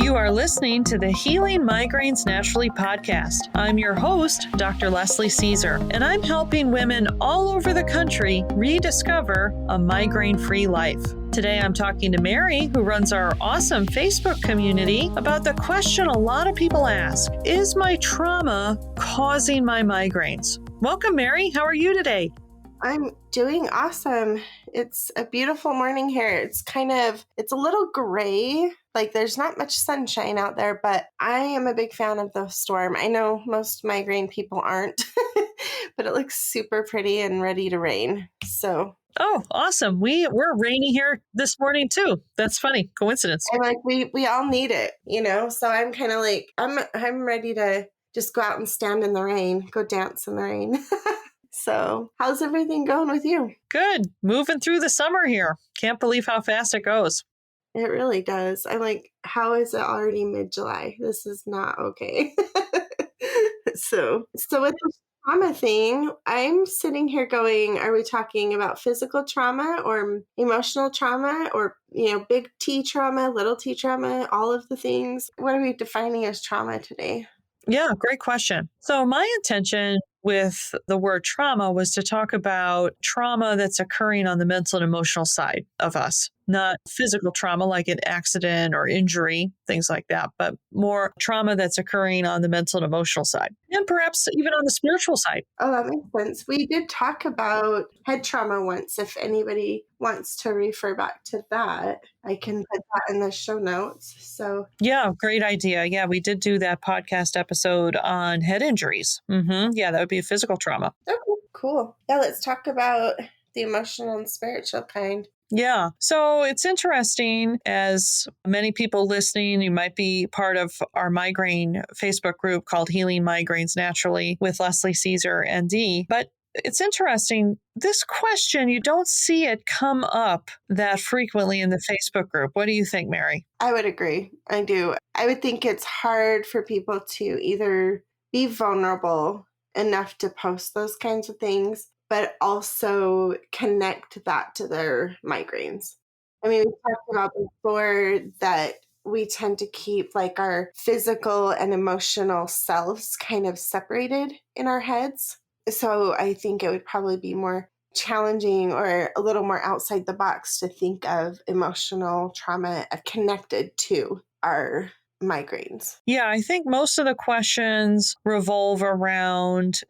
You are listening to the Healing Migraines Naturally podcast. I'm your host, Dr. Leslie Caesar, and I'm helping women all over the country rediscover a migraine-free life. Today, I'm talking to Mary, who runs our awesome Facebook community, about the question a lot of people ask: is my trauma causing my migraines? Welcome, Mary. How are you today? I'm doing awesome. It's a beautiful morning here. It's a little gray. Like there's not much sunshine out there, but I am a big fan of the storm. I know most migraine people aren't, but it looks super pretty and ready to rain. So. Oh, awesome. We're rainy here this morning too. That's funny. Coincidence. I'm like, we all need it, So I'm kind of like, I'm ready to just go out and stand in the rain, go dance in the rain. So how's everything going with you? Good. Moving through the summer here. Can't believe how fast it goes. It really does. I'm like, how is it already mid-July? This is not okay. So with the trauma thing, I'm sitting here going, are we talking about physical trauma or emotional trauma or, big T trauma, little T trauma, all of the things? What are we defining as trauma today? Yeah, great question. So my intention with the word trauma was to talk about trauma that's occurring on the mental and emotional side of us, not physical trauma like an accident or injury, things like that, but more trauma that's occurring on the mental and emotional side, and perhaps even on the spiritual side. Oh, that makes sense. We did talk about head trauma once. If anybody wants to refer back to that, I can put that in the show notes. So yeah, great idea. Yeah, we did do that podcast episode on head injuries. Yeah, that would be a physical trauma. Okay, cool. Yeah, let's talk about the emotional and spiritual kind. Yeah. So it's interesting, as many people listening, you might be part of our migraine Facebook group called Healing Migraines Naturally with Leslie Caesar, ND. But it's interesting, this question, you don't see it come up that frequently in the Facebook group. What do you think, Mary? I would agree. I do. I would think it's hard for people to either be vulnerable enough to post those kinds of things, but also connect that to their migraines. I mean, we talked about before that we tend to keep like our physical and emotional selves kind of separated in our heads. So I think it would probably be more challenging or a little more outside the box to think of emotional trauma connected to our migraines. Yeah, I think most of the questions revolve around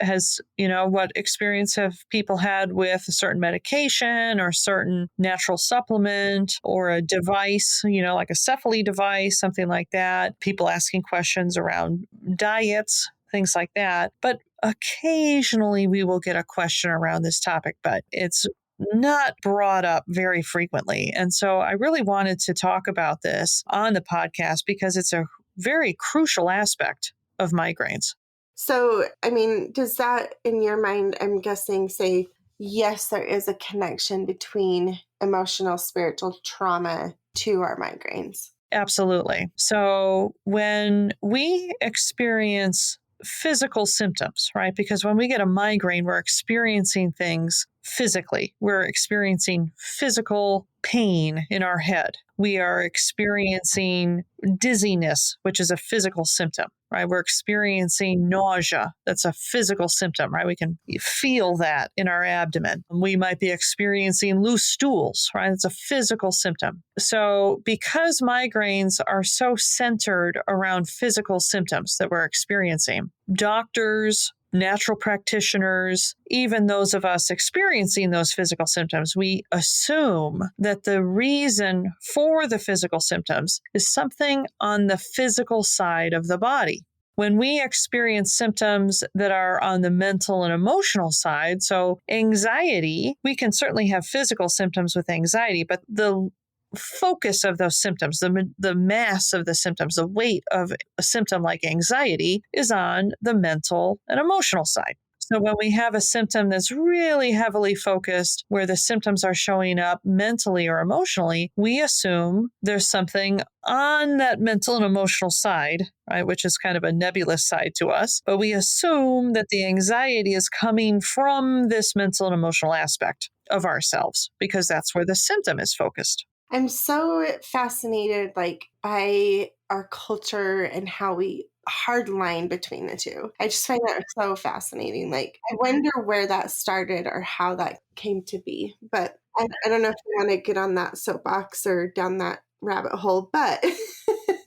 what experience have people had with a certain medication or certain natural supplement or a device, like a cephaly device, something like that. People asking questions around diets, things like that. But occasionally we will get a question around this topic, but it's not brought up very frequently. And so I really wanted to talk about this on the podcast because it's a very crucial aspect of migraines. So, I mean, does that in your mind, I'm guessing, say, yes, there is a connection between emotional, spiritual trauma to our migraines? Absolutely. So when we experience physical symptoms, right? Because when we get a migraine, we're experiencing things physically. We're experiencing physical pain in our head. We are experiencing dizziness, which is a physical symptom, right? We're experiencing nausea. That's a physical symptom, right? We can feel that in our abdomen. We might be experiencing loose stools, right? It's a physical symptom. So because migraines are so centered around physical symptoms that we're experiencing, doctors, natural practitioners, even those of us experiencing those physical symptoms, we assume that the reason for the physical symptoms is something on the physical side of the body. When we experience symptoms that are on the mental and emotional side, so anxiety, we can certainly have physical symptoms with anxiety, but the focus of those symptoms, the mass of the symptoms, the weight of a symptom like anxiety is on the mental and emotional side. So when we have a symptom that's really heavily focused, where the symptoms are showing up mentally or emotionally, we assume there's something on that mental and emotional side, right, which is kind of a nebulous side to us. But we assume that the anxiety is coming from this mental and emotional aspect of ourselves because that's where the symptom is focused. I'm so fascinated, by our culture and how we hard line between the two. I just find that so fascinating. Like, I wonder where that started or how that came to be. But I don't know if you want to get on that soapbox or down that rabbit hole, but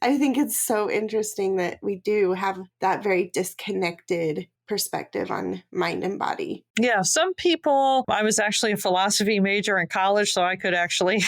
I think it's so interesting that we do have that very disconnected perspective on mind and body. Yeah, some people, I was actually a philosophy major in college, so I could actually,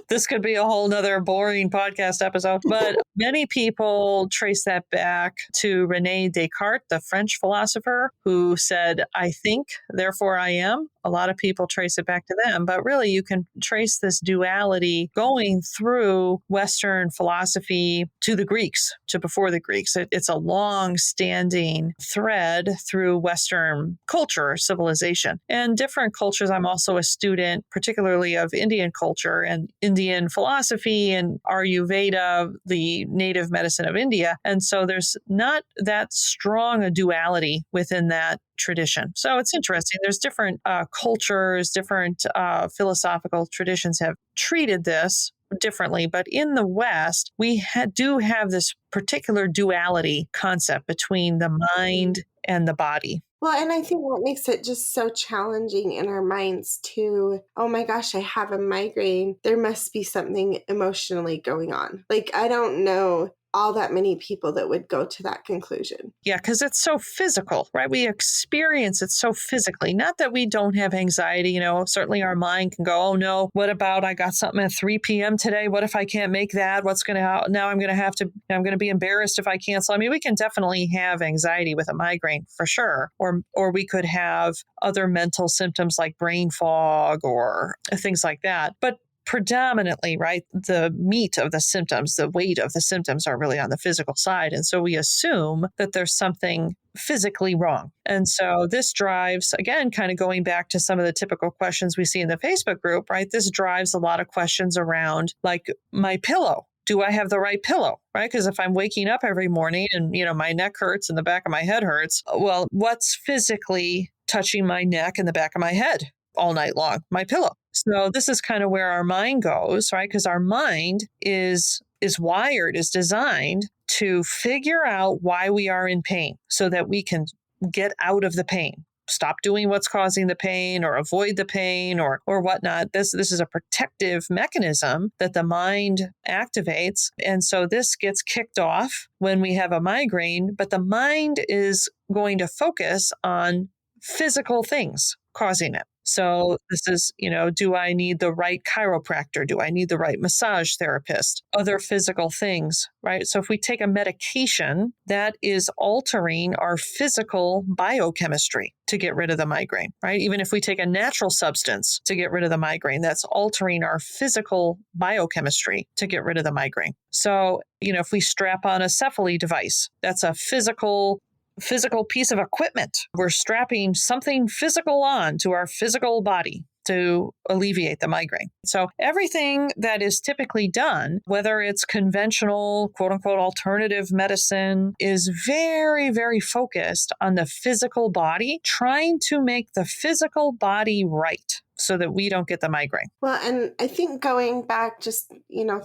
this could be a whole nother boring podcast episode, but many people trace that back to Rene Descartes, the French philosopher who said, I think, therefore I am. A lot of people trace it back to them, but really you can trace this duality going through Western philosophy to the Greeks, to before the Greeks. It's a long standing thread through Western culture, civilization, and different cultures. I'm also a student, particularly of Indian culture and Indian philosophy and Ayurveda, the native medicine of India. And so there's not that strong a duality within that tradition. So it's interesting. There's different cultures, different philosophical traditions have treated this differently. But in the West, we do have this particular duality concept between the mind and the body. Well, and I think what makes it just so challenging in our minds to, oh my gosh, I have a migraine. There must be something emotionally going on. Like, I don't know all that many people that would go to that conclusion. Yeah, because it's so physical, right? We experience it so physically. Not that we don't have anxiety, certainly our mind can go, oh no, what about I got something at 3 p.m. today? What if I can't make that? What's going to, now I'm going to have to, I'm going to be embarrassed if I cancel. I mean, we can definitely have anxiety with a migraine for sure. Or we could have other mental symptoms like brain fog or things like that. But predominantly, right, the meat of the symptoms, the weight of the symptoms are really on the physical side. And so we assume that there's something physically wrong. And so this drives, again, kind of going back to some of the typical questions we see in the Facebook group, right? This drives a lot of questions around like my pillow. Do I have the right pillow, right? Because if I'm waking up every morning and, my neck hurts and the back of my head hurts, well, what's physically touching my neck and the back of my head all night long? My pillow. So this is kind of where our mind goes, right? Because our mind is wired, is designed to figure out why we are in pain so that we can get out of the pain. Stop doing what's causing the pain or avoid the pain or whatnot. This is a protective mechanism that the mind activates. And so this gets kicked off when we have a migraine, but the mind is going to focus on physical things causing it. So this is, do I need the right chiropractor? Do I need the right massage therapist? Other physical things, right? So if we take a medication, that is altering our physical biochemistry to get rid of the migraine, right? Even if we take a natural substance to get rid of the migraine, that's altering our physical biochemistry to get rid of the migraine. So, if we strap on a cephaly device, that's a physical piece of equipment. We're strapping something physical on to our physical body to alleviate the migraine. So everything that is typically done, whether it's conventional, quote unquote, alternative medicine, is very, very focused on the physical body, trying to make the physical body right so that we don't get the migraine. Well, and I think going back, just,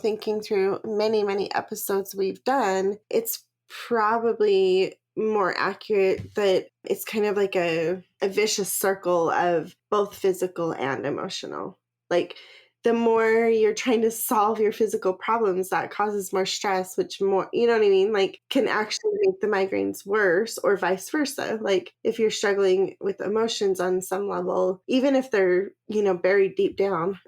thinking through many, many episodes we've done, it's probably more accurate that it's kind of like a vicious circle of both physical and emotional. Like, the more you're trying to solve your physical problems, that causes more stress, which more, you know what I mean? Like, can actually make the migraines worse, or vice versa. Like, if you're struggling with emotions on some level, even if they're, buried deep down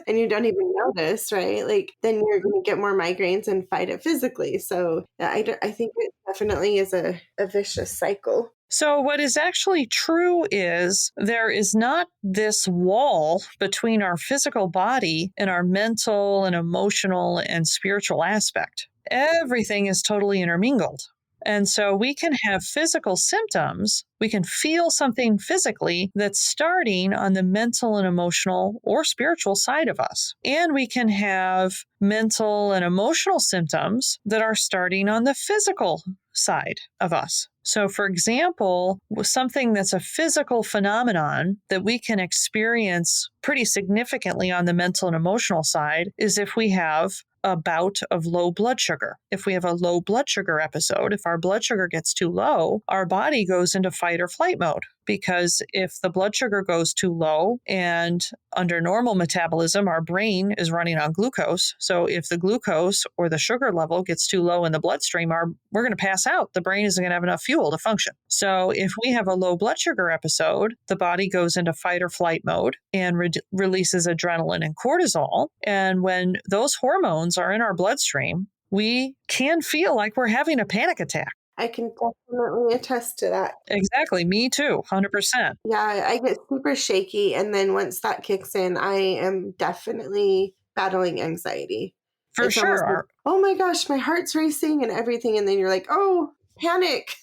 and you don't even notice, right? Like, then you're going to get more migraines and fight it physically. So I think it definitely is a vicious cycle. So what is actually true is there is not this wall between our physical body and our mental and emotional and spiritual aspect. Everything is totally intermingled. And so we can have physical symptoms. We can feel something physically that's starting on the mental and emotional or spiritual side of us. And we can have mental and emotional symptoms that are starting on the physical side of us. So, for example, something that's a physical phenomenon that we can experience pretty significantly on the mental and emotional side is if we have a bout of low blood sugar. If we have a low blood sugar episode, if our blood sugar gets too low, our body goes into fight or flight mode. Because if the blood sugar goes too low and under normal metabolism, our brain is running on glucose. So if the glucose or the sugar level gets too low in the bloodstream, we're going to pass out. The brain isn't going to have enough fuel to function. So if we have a low blood sugar episode, the body goes into fight or flight mode and releases adrenaline and cortisol. And when those hormones are in our bloodstream, we can feel like we're having a panic attack. I can definitely attest to that. Exactly. Me too. 100%. Yeah, I get super shaky. And then once that kicks in, I am definitely battling anxiety. For It's almost like, sure. oh my gosh, my heart's racing and everything. And then you're like, oh, panic.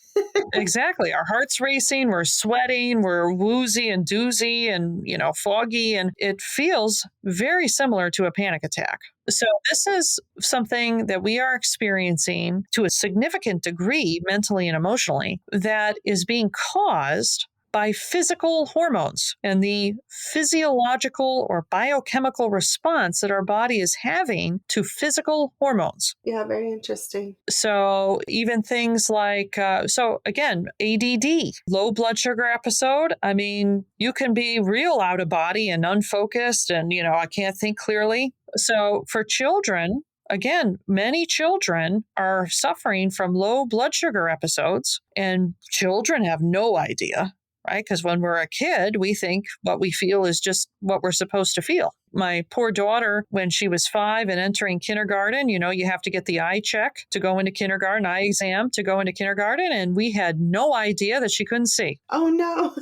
Exactly. Our heart's racing, we're sweating, we're woozy and doozy and, foggy, and it feels very similar to a panic attack. So this is something that we are experiencing to a significant degree, mentally and emotionally, that is being caused by physical hormones and the physiological or biochemical response that our body is having to physical hormones. Yeah, very interesting. So even things like, again, ADD, low blood sugar episode. I mean, you can be real out of body and unfocused and, I can't think clearly. So for children, again, many children are suffering from low blood sugar episodes, and children have no idea. Right? Because when we're a kid, we think what we feel is just what we're supposed to feel. My poor daughter, when she was 5 and entering kindergarten, you have to get the eye check to go into kindergarten, eye exam to go into kindergarten. And we had no idea that she couldn't see. Oh, no.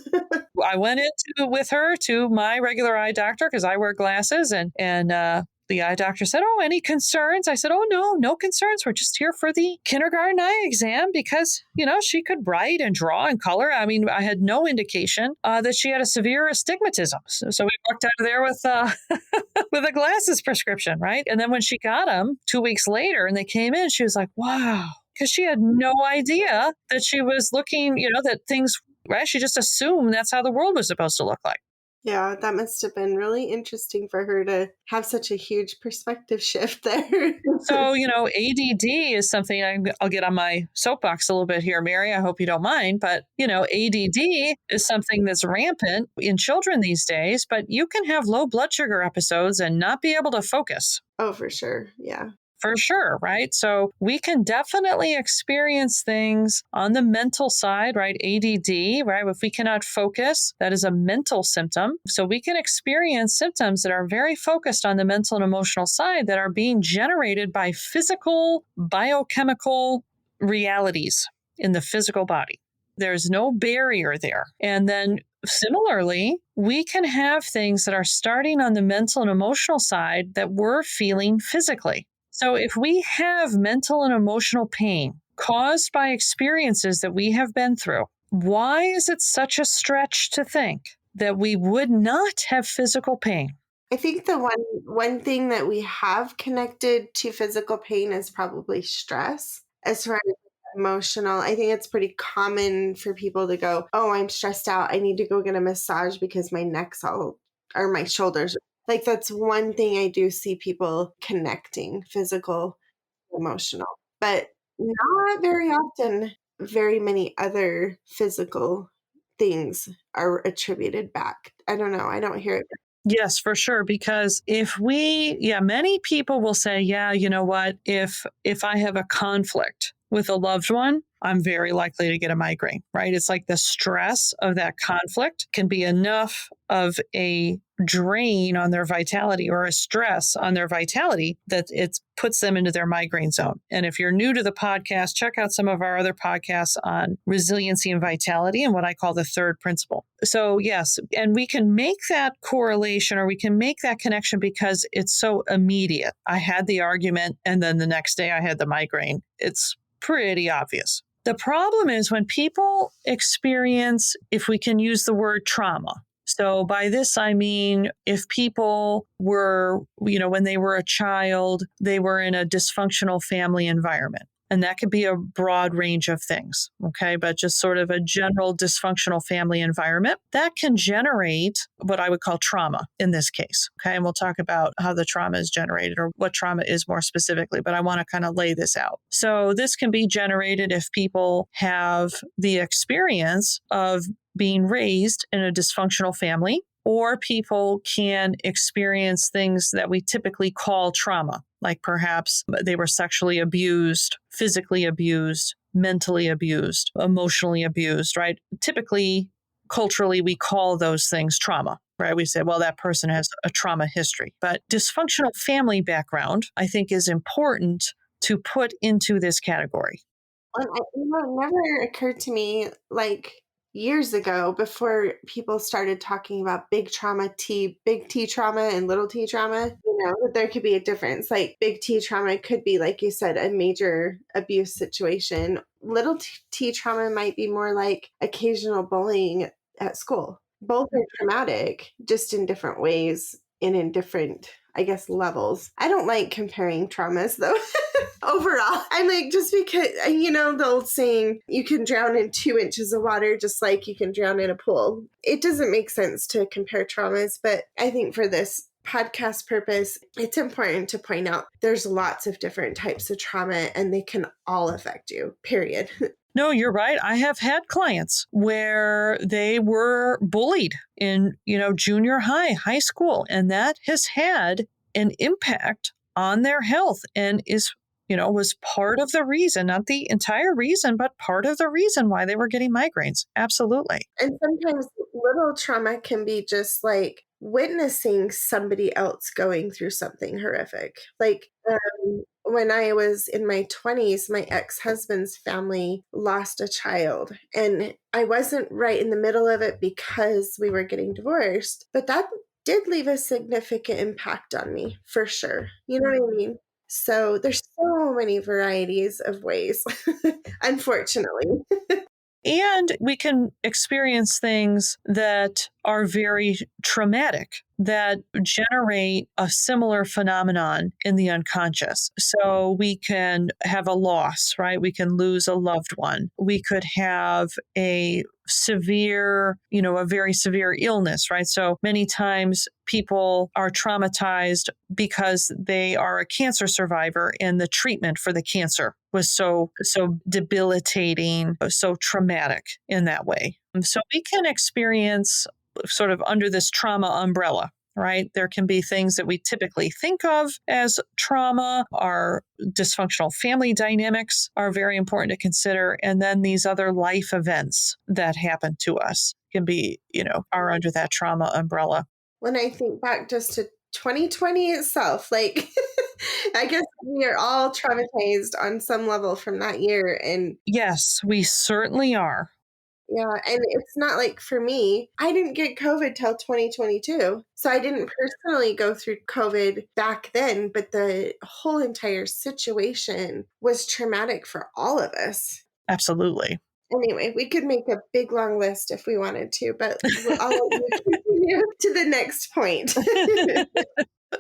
I went with her to my regular eye doctor because I wear glasses, and the eye doctor said, "Oh, any concerns?" I said, "Oh, no concerns. We're just here for the kindergarten eye exam because, she could write and draw and color." I mean, I had no indication that she had a severe astigmatism. So we walked out of there with with a glasses prescription, right? And then when she got them 2 weeks later and they came in, she was like, wow, because she had no idea that she was looking, that things, right? She just assumed that's how the world was supposed to look like. Yeah, that must have been really interesting for her to have such a huge perspective shift there. So, ADD is something I'll get on my soapbox a little bit here, Mary. I hope you don't mind. But, ADD is something that's rampant in children these days, but you can have low blood sugar episodes and not be able to focus. Oh, for sure. Yeah. For sure, right? So we can definitely experience things on the mental side, right? ADD, right? If we cannot focus, that is a mental symptom. So we can experience symptoms that are very focused on the mental and emotional side that are being generated by physical, biochemical realities in the physical body. There's no barrier there. And then similarly, we can have things that are starting on the mental and emotional side that we're feeling physically. So if we have mental and emotional pain caused by experiences that we have been through, why is it such a stretch to think that we would not have physical pain? I think the one thing that we have connected to physical pain is probably stress. As far as emotional, I think it's pretty common for people to go, "Oh, I'm stressed out. I need to go get a massage because my neck's all, or my shoulders." Like, that's one thing I do see people connecting, physical, emotional, but not very often very many other physical things are attributed back. I don't know. I don't hear it. Yes, for sure. Because many people will say, yeah, you know what? If I have a conflict with a loved one, I'm very likely to get a migraine, right? It's like the stress of that conflict can be enough of a drain on their vitality or a stress on their vitality that it puts them into their migraine zone. And if you're new to the podcast, check out some of our other podcasts on resiliency and vitality and what I call the third principle. So yes, and we can make that correlation or we can make that connection because it's so immediate. I had the argument and then the next day I had the migraine. It's pretty obvious. The problem is when people experience, if we can use the word trauma. So by this, I mean, if people were, when they were a child, they were in a dysfunctional family environment. And that could be a broad range of things, okay? But just sort of a general dysfunctional family environment that can generate what I would call trauma in this case, okay? And we'll talk about how the trauma is generated or what trauma is more specifically, but I want to kind of lay this out. So this can be generated if people have the experience of being raised in a dysfunctional family, or people can experience things that we typically call trauma, like perhaps they were sexually abused, physically abused, mentally abused, emotionally abused, right? Typically, culturally, we call those things trauma, right? We say, well, that person has a trauma history. But dysfunctional family background, I think, is important to put into this category. It never occurred to me, like, years ago, before people started talking about big T trauma and little T trauma, that there could be a difference. Like, big T trauma could be, like you said, a major abuse situation. Little T trauma might be more like occasional bullying at school. Both are traumatic, just in different ways and in different, I guess, levels. I don't like comparing traumas, though. Overall, I'm like, just because, the old saying, you can drown in 2 inches of water just like you can drown in a pool. It doesn't make sense to compare traumas, but I think for this podcast purpose, it's important to point out there's lots of different types of trauma and they can all affect you, period. No, you're right. I have had clients where they were bullied in, junior high, high school, and that has had an impact on their health and was part of the reason, not the entire reason, but part of the reason why they were getting migraines. Absolutely. And sometimes little trauma can be just like witnessing somebody else going through something horrific. Like, when I was in my 20s, my ex-husband's family lost a child, and I wasn't right in the middle of it because we were getting divorced, but that did leave a significant impact on me, for sure. You know what I mean? So there's so many varieties of ways, unfortunately. And we can experience things that are very traumatic that generate a similar phenomenon in the unconscious. So we can have a loss, right? We can lose a loved one. We could have a very severe illness, right? So many times people are traumatized because they are a cancer survivor and the treatment for the cancer was so debilitating, so traumatic in that way. So we can experience sort of under this trauma umbrella, right? There can be things that we typically think of as trauma. Our dysfunctional family dynamics are very important to consider. And then these other life events that happen to us can be, are under that trauma umbrella. When I think back just to 2020 itself, like, I guess we are all traumatized on some level from that year. And yes, we certainly are. yeah, and it's not like, for me, I didn't get COVID till 2022. So I didn't personally go through COVID back then, but the whole entire situation was traumatic for all of us. Absolutely. Anyway, we could make a big long list if we wanted to, but I'll let you continue to the next point.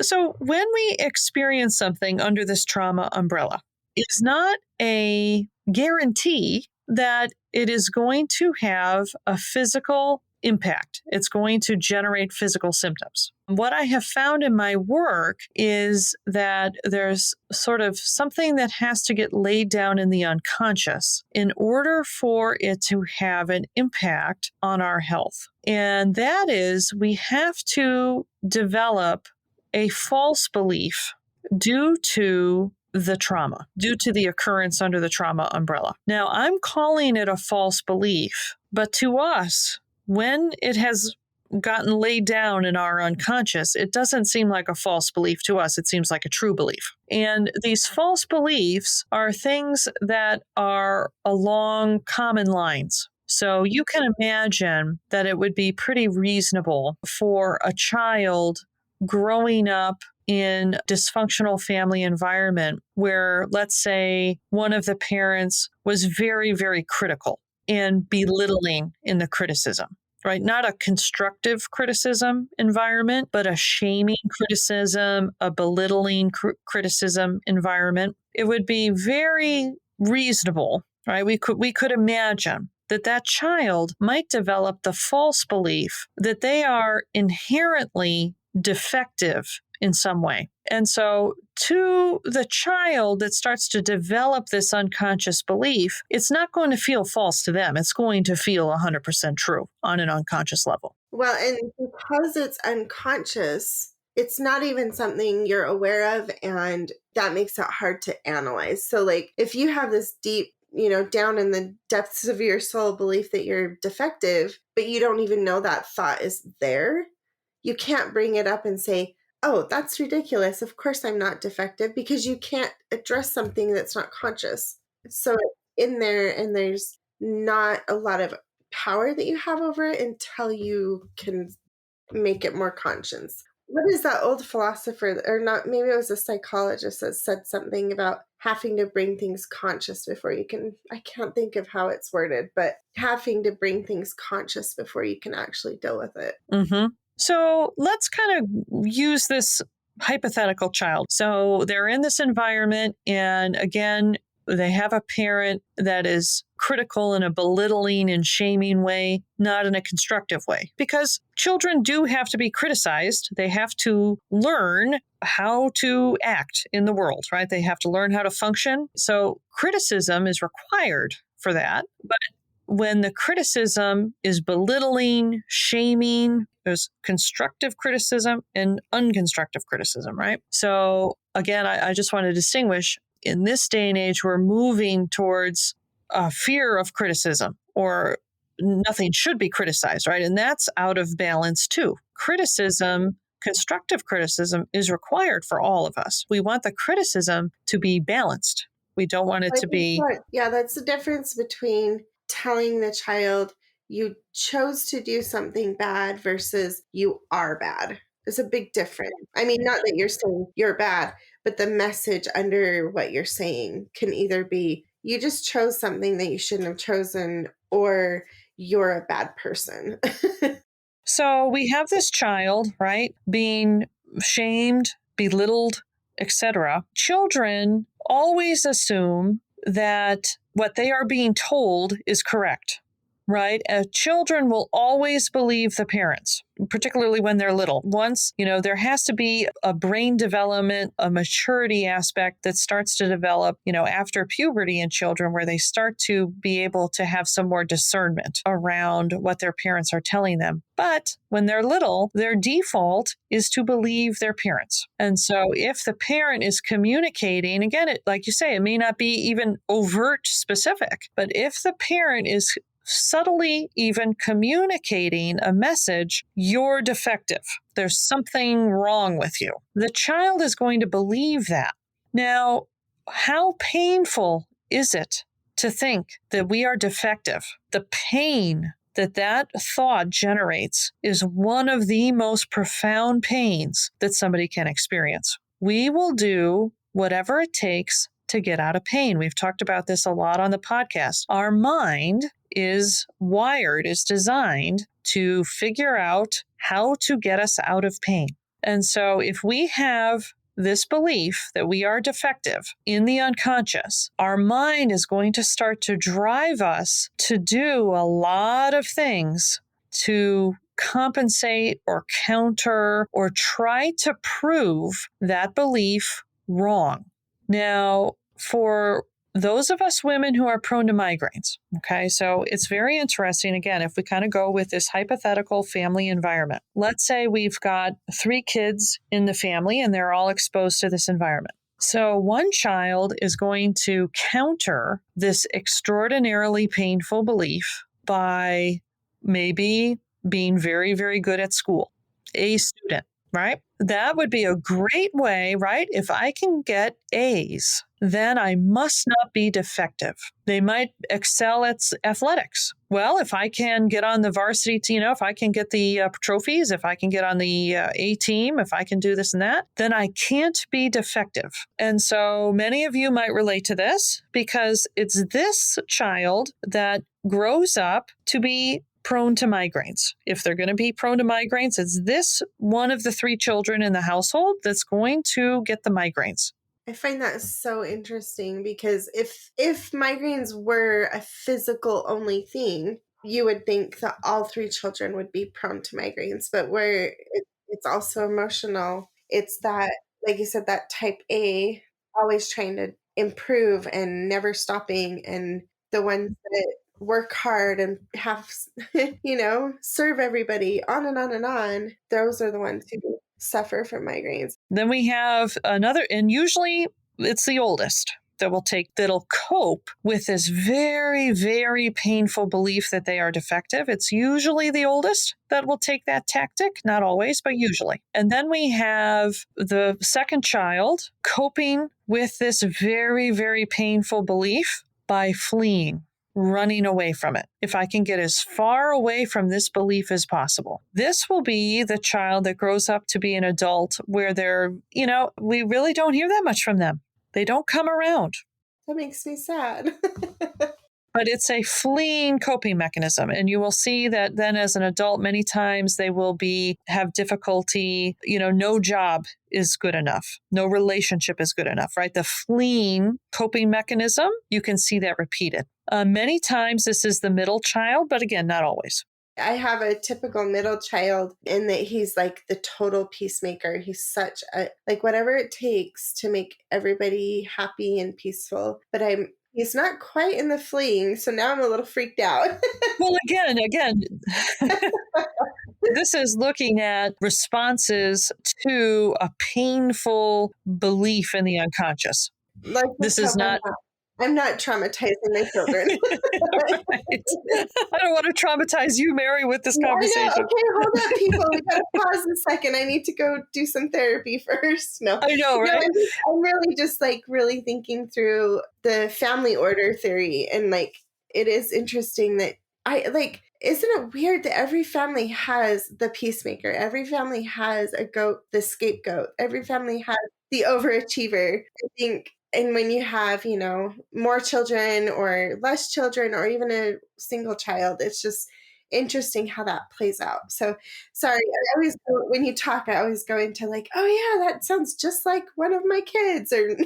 So when we experience something under this trauma umbrella, it's not a guarantee that it is going to have a physical impact. It's going to generate physical symptoms. What I have found in my work is that there's sort of something that has to get laid down in the unconscious in order for it to have an impact on our health. And that is, we have to develop a false belief due to the trauma, due to the occurrence under the trauma umbrella. Now, I'm calling it a false belief, but to us, when it has gotten laid down in our unconscious, it doesn't seem like a false belief to us. It seems like a true belief. And these false beliefs are things that are along common lines. So you can imagine that it would be pretty reasonable for a child growing up in dysfunctional family environment where, let's say, one of the parents was very, very critical and belittling in the criticism, right? Not a constructive criticism environment, but a shaming criticism, a belittling criticism environment. It would be very reasonable, right? We could imagine that that child might develop the false belief that they are inherently defective in some way. And so, to the child that starts to develop this unconscious belief, it's not going to feel false to them. It's going to feel 100% true on an unconscious level. Well, and because it's unconscious, it's not even something you're aware of, and that makes it hard to analyze. So, like, if you have this deep, down in the depths of your soul belief that you're defective, but you don't even know that thought is there, you can't bring it up and say, oh, that's ridiculous. Of course I'm not defective, because you can't address something that's not conscious. So, it's in there, and there's not a lot of power that you have over it until you can make it more conscious. What is that old philosopher, or not? Maybe it was a psychologist that said something about having to bring things conscious before you can. I can't think of how it's worded, but having to bring things conscious before you can actually deal with it. Mm-hmm. So let's kind of use this hypothetical child. So they're in this environment, and again, they have a parent that is critical in a belittling and shaming way, not in a constructive way. Because children do have to be criticized. They have to learn how to act in the world, right? They have to learn how to function. So criticism is required for that. But when the criticism is belittling, shaming, there's constructive criticism and unconstructive criticism, right? So again, I just want to distinguish, in this day and age, we're moving towards a fear of criticism, or nothing should be criticized, right? And that's out of balance too. Criticism, constructive criticism, is required for all of us. We want the criticism to be balanced. We don't want it to be. Yeah, that's the difference between telling the child you chose to do something bad versus you are bad. It's a big difference. I mean, not that you're saying you're bad, but the message under what you're saying can either be you just chose something that you shouldn't have chosen, or you're a bad person. So we have this child, right, being shamed, belittled, etc. Children always assume that what they are being told is correct, right? Children will always believe the parents, particularly when they're little. Once, there has to be a brain development, a maturity aspect that starts to develop, after puberty in children, where they start to be able to have some more discernment around what their parents are telling them. But when they're little, their default is to believe their parents. And so if the parent is communicating, again, like you say, it may not be even overt specific, but if the parent is subtly even communicating a message, you're defective, there's something wrong with you, the child is going to believe that. Now, how painful is it to think that we are defective? The pain that thought generates is one of the most profound pains that somebody can experience. We will do whatever it takes to get out of pain. We've talked about this a lot on the podcast. Our mind is wired, is designed to figure out how to get us out of pain. And so if we have this belief that we are defective in the unconscious, our mind is going to start to drive us to do a lot of things to compensate or counter or try to prove that belief wrong. Now, for those of us women who are prone to migraines, okay, so it's very interesting. Again, if we kind of go with this hypothetical family environment, let's say we've got 3 kids in the family and they're all exposed to this environment. So one child is going to counter this extraordinarily painful belief by maybe being very, very good at school, A student, right? That would be a great way, right? If I can get A's, then I must not be defective. They might excel at athletics. Well, if I can get on the varsity team, if I can get the trophies, if I can get on the A team, if I can do this and that, then I can't be defective. And so many of you might relate to this because it's this child that grows up to be prone to migraines. If they're going to be prone to migraines, it's this one of the 3 children in the household that's going to get the migraines. I find that so interesting because if migraines were a physical only thing, you would think that all three children would be prone to migraines, but it's also emotional. It's that, like you said, that type A, always trying to improve and never stopping, and the ones that work hard and have, serve everybody on and on and on, those are the ones who suffer from migraines. Then we have another, and usually it's the oldest that'll cope with this very, very painful belief that they are defective. It's usually the oldest that will take that tactic, not always, but usually. And then we have the second child coping with this very, very painful belief by fleeing, running away from it. If I can get as far away from this belief as possible. This will be the child that grows up to be an adult where we really don't hear that much from them. They don't come around. That makes me sad. But it's a fleeing coping mechanism. And you will see that then as an adult, many times they will have difficulty, no job is good enough. No relationship is good enough, right? The fleeing coping mechanism, you can see that repeated. Many times this is the middle child, but again, not always. I have a typical middle child in that he's like the total peacemaker. He's such like whatever it takes to make everybody happy and peaceful. But he's not quite in the fleeing, so now I'm a little freaked out. Well, again, this is looking at responses to a painful belief in the unconscious. Like this is not. I'm not traumatizing my children. Right. I don't want to traumatize you, Mary, with this conversation. I know. Okay, hold up, people. We got to pause a second. I need to go do some therapy first. No, I know, right? No, I'm really just really thinking through the family order theory, and it is interesting that isn't it weird that every family has the peacemaker? Every family has a goat, the scapegoat. Every family has the overachiever. I think. And when you have, more children or less children or even a single child, it's just interesting how that plays out. So, sorry, when you talk, I always go into oh yeah, that sounds just like one of my kids. Or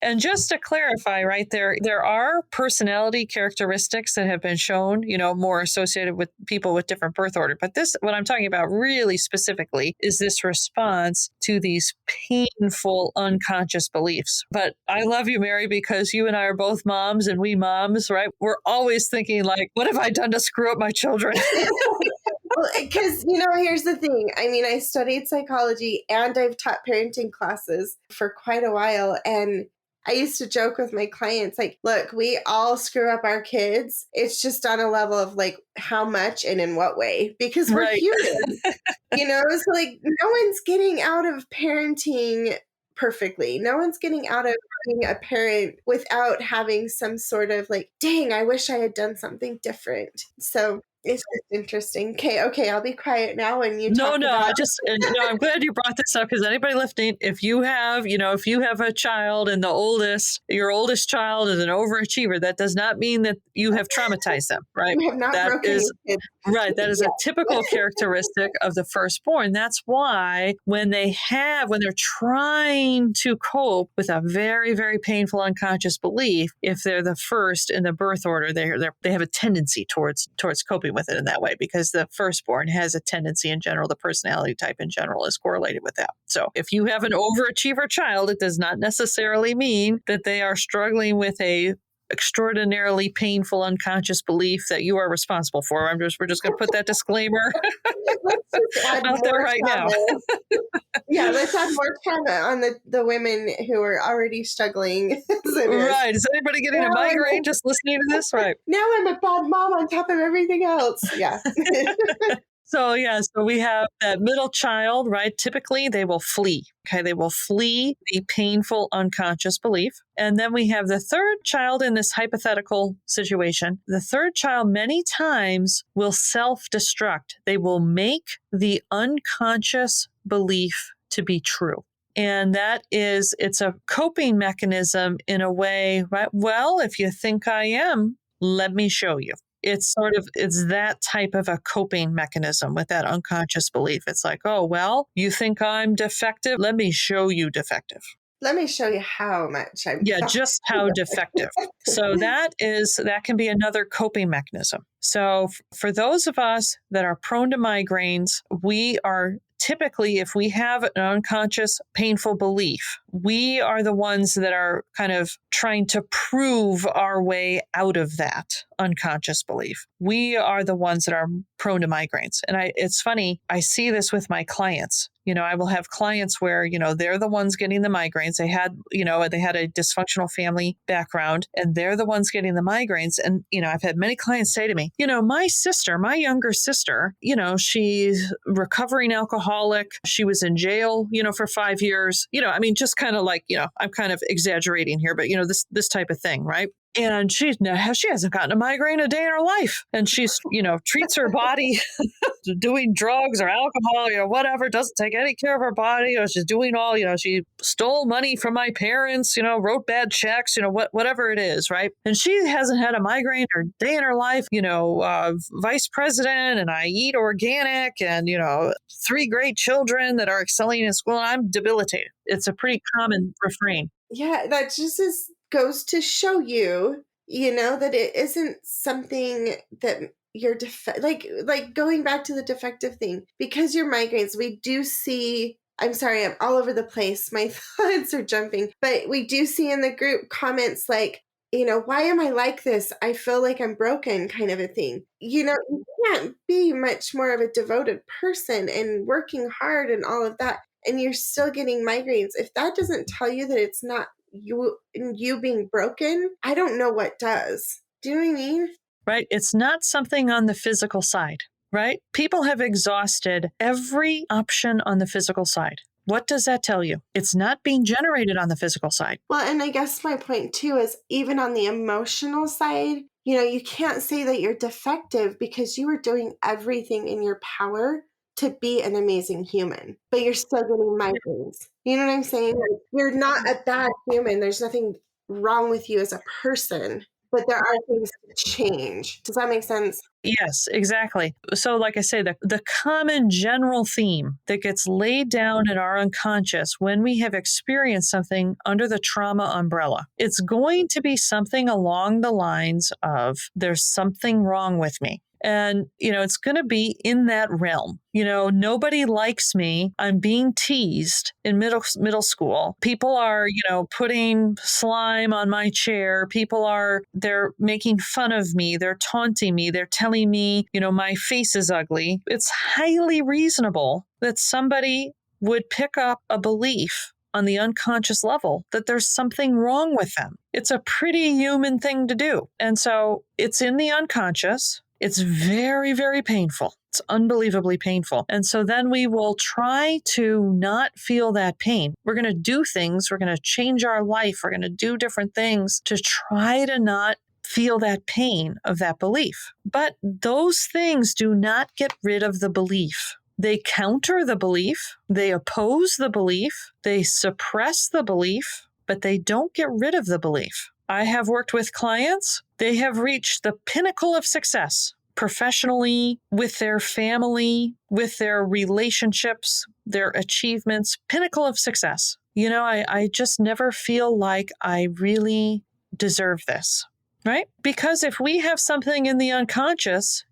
And just to clarify, right, there are personality characteristics that have been shown, more associated with people with different birth order. But what I'm talking about really specifically is this response to these painful unconscious beliefs. But I love you, Mary, because you and I are both moms, and we moms, right? We're always thinking what have I done to screw up my children? Well, because, here's the thing. I mean, I studied psychology and I've taught parenting classes for quite a while. And I used to joke with my clients, look, we all screw up our kids. It's just on a level of how much and in what way, because we're right. human, so no one's getting out of parenting perfectly. No one's getting out of being a parent without having some sort of dang, I wish I had done something different. So it's just interesting. Okay, I'll be quiet now when you talk about I'm glad you brought this up, because anybody listening, if you have a child and your oldest child is an overachiever, that does not mean that you have traumatized them, right? You have not broken your kids. Right. That is a typical characteristic of the firstborn. That's why when they're trying to cope with a very, very painful unconscious belief, if they're the first in the birth order, they have a tendency towards coping with it in that way, because the firstborn has a tendency in general, the personality type in general is correlated with that. So if you have an overachiever child, it does not necessarily mean that they are struggling with a extraordinarily painful unconscious belief that you are responsible for. We're just going to put that disclaimer out there right now. Yeah, let's add more trauma on the women who are already struggling. Right. Is anybody getting a migraine just listening to this? Right. Now I'm a bad mom on top of everything else. Yeah. So we have that middle child, right? Typically, they will flee. Okay, they will flee the painful unconscious belief. And then we have the third child in this hypothetical situation. The third child many times will self-destruct. They will make the unconscious belief to be true. And it's a coping mechanism in a way, right? Well, if you think I am, let me show you. It's that type of a coping mechanism with that unconscious belief. It's oh, well, you think I'm defective? Let me show you defective. let me show you how much I'm Yeah, feeling. just how defective. So that can be another coping mechanism. So for those of us that are prone to migraines, we are typically, if we have an unconscious painful belief, we are the ones that are kind of trying to prove our way out of that unconscious belief. We are the ones that are prone to migraines. And it's funny, I see this with my clients. I will have clients where, they're the ones getting the migraines. They had a dysfunctional family background and they're the ones getting the migraines. And, I've had many clients say to me, my younger sister, she's recovering alcoholic. She was in jail, for 5 years, just kind of like, I'm kind of exaggerating here, but, this type of thing, right? And she hasn't gotten a migraine a day in her life. And she's, treats her body doing drugs or alcohol, whatever, doesn't take any care of her body, she's doing all, she stole money from my parents, wrote bad checks, whatever it is, right? And she hasn't had a migraine or day in her life, vice president, and I eat organic, and, 3 great children that are excelling in school, and I'm debilitated. It's a pretty common refrain. Yeah, that just goes to show you, that it isn't something that you're like going back to the defective thing. Because your migraines, we do see, I'm sorry, I'm all over the place. My thoughts are jumping, but we do see in the group comments like, why am I like this? I feel like I'm broken, kind of a thing. You can't be much more of a devoted person and working hard and all of that, and you're still getting migraines. If that doesn't tell you that it's not you being broken, I don't know what does. Do you know what I mean? Right? It's not something on the physical side, right? People have exhausted every option on the physical side. What does that tell you? It's not being generated on the physical side. Well, and I guess my point too is even on the emotional side, you can't say that you're defective because you are doing everything in your power to be an amazing human, but you're still getting migraines. You know what I'm saying? Like, you're not a bad human. There's nothing wrong with you as a person, but there are things to change. Does that make sense? Yes, exactly. So, like I say, the common general theme that gets laid down in our unconscious when we have experienced something under the trauma umbrella, it's going to be something along the lines of, there's something wrong with me. And, it's going to be in that realm. Nobody likes me. I'm being teased in middle school. People are, putting slime on my chair. They're making fun of me. They're taunting me. They're telling me, my face is ugly. It's highly reasonable that somebody would pick up a belief on the unconscious level that there's something wrong with them. It's a pretty human thing to do. And so it's in the unconscious. It's very, very painful. It's unbelievably painful. And so then we will try to not feel that pain. We're going to do things. We're going to change our life. We're going to do different things to try to not feel that pain of that belief. But those things do not get rid of the belief. They counter the belief. They oppose the belief. They suppress the belief, but they don't get rid of the belief. I have worked with clients. They have reached the pinnacle of success professionally, with their family, with their relationships, their achievements, pinnacle of success. I just never feel like I really deserve this, right? Because if we have something in the unconscious,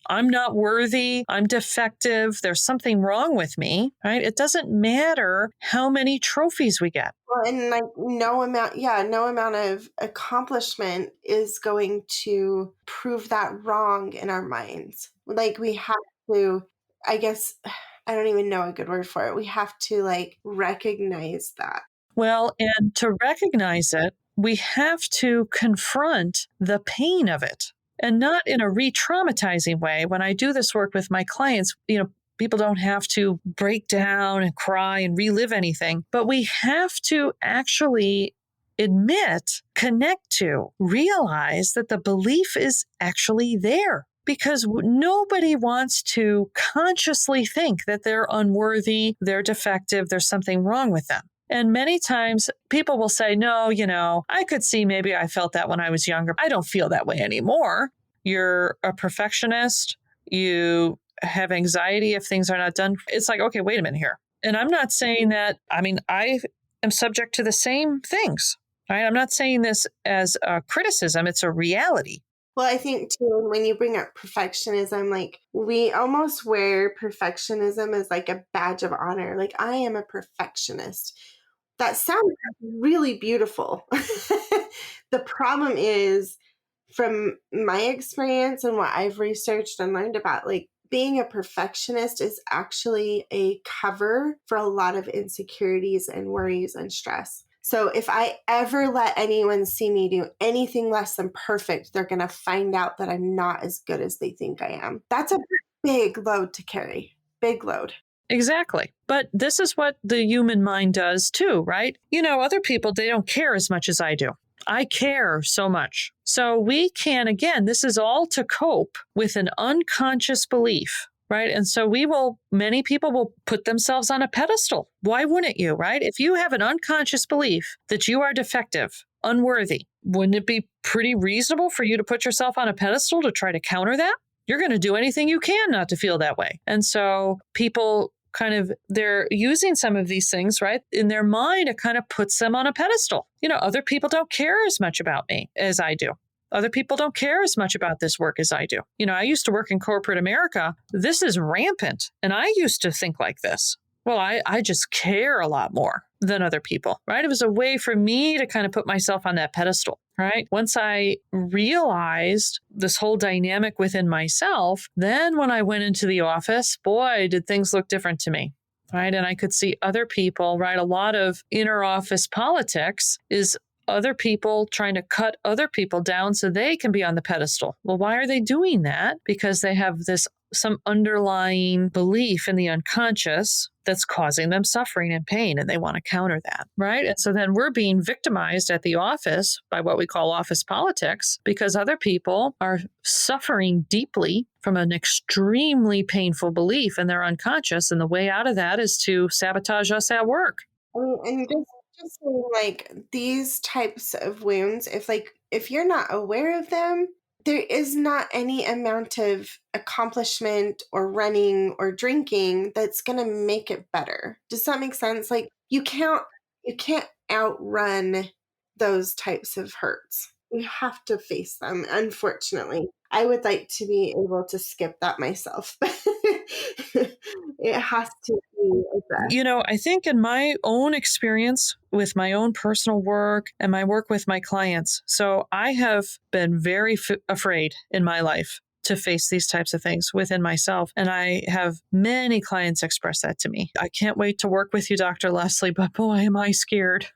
I'm not worthy, I'm defective, there's something wrong with me, right? It doesn't matter how many trophies we get. Well, and like no amount of accomplishment is going to prove that wrong in our minds. Like we have to, I guess, I don't even know a good word for it. We have to like recognize that. Well, and to recognize it, we have to confront the pain of it, and not in a re-traumatizing way. When I do this work with my clients, people don't have to break down and cry and relive anything, but we have to actually admit, connect to, realize that the belief is actually there. Because nobody wants to consciously think that they're unworthy, they're defective, there's something wrong with them. And many times people will say, no, I could see maybe I felt that when I was younger. I don't feel that way anymore. You're a perfectionist. You have anxiety if things are not done. It's like, okay, wait a minute here. And I'm not saying that, I am subject to the same things. Right? I'm not saying this as a criticism, it's a reality. Well, I think too, when you bring up perfectionism, like we almost wear perfectionism as like a badge of honor. Like, I am a perfectionist. That sounds really beautiful. The problem is, from my experience and what I've researched and learned about, like being a perfectionist is actually a cover for a lot of insecurities and worries and stress. So if I ever let anyone see me do anything less than perfect, they're going to find out that I'm not as good as they think I am. That's a big load to carry. Big load. Exactly. But this is what the human mind does too, right? Other people, they don't care as much as I do. I care so much. So we can, again, this is all to cope with an unconscious belief, right? And so many people will put themselves on a pedestal. Why wouldn't you, right? If you have an unconscious belief that you are defective, unworthy, wouldn't it be pretty reasonable for you to put yourself on a pedestal to try to counter that? You're going to do anything you can not to feel that way. And so people they're using some of these things, right? In their mind, it kind of puts them on a pedestal. Other people don't care as much about me as I do. Other people don't care as much about this work as I do. I used to work in corporate America. This is rampant. And I used to think like this. Well, I just care a lot more than other people, right? It was a way for me to kind of put myself on that pedestal, right? Once I realized this whole dynamic within myself, then when I went into the office, boy, did things look different to me, right? And I could see other people, right? A lot of inner office politics is other people trying to cut other people down so they can be on the pedestal. Well, why are they doing that? Because they have some underlying belief in the unconscious that's causing them suffering and pain, and they want to counter that, right? And so then we're being victimized at the office by what we call office politics because other people are suffering deeply from an extremely painful belief in their unconscious, and the way out of that is to sabotage us at work. I mean, and just saying, like these types of wounds, if you're not aware of them, there is not any amount of accomplishment or running or drinking that's going to make it better. Does that make sense? Like you can't outrun those types of hurts. You have to face them, unfortunately. I would like to be able to skip that myself. It has to be addressed. I think in my own experience with my own personal work and my work with my clients, so I have been very afraid in my life to face these types of things within myself. And I have many clients express that to me. I can't wait to work with you, Dr. Leslie, but boy, am I scared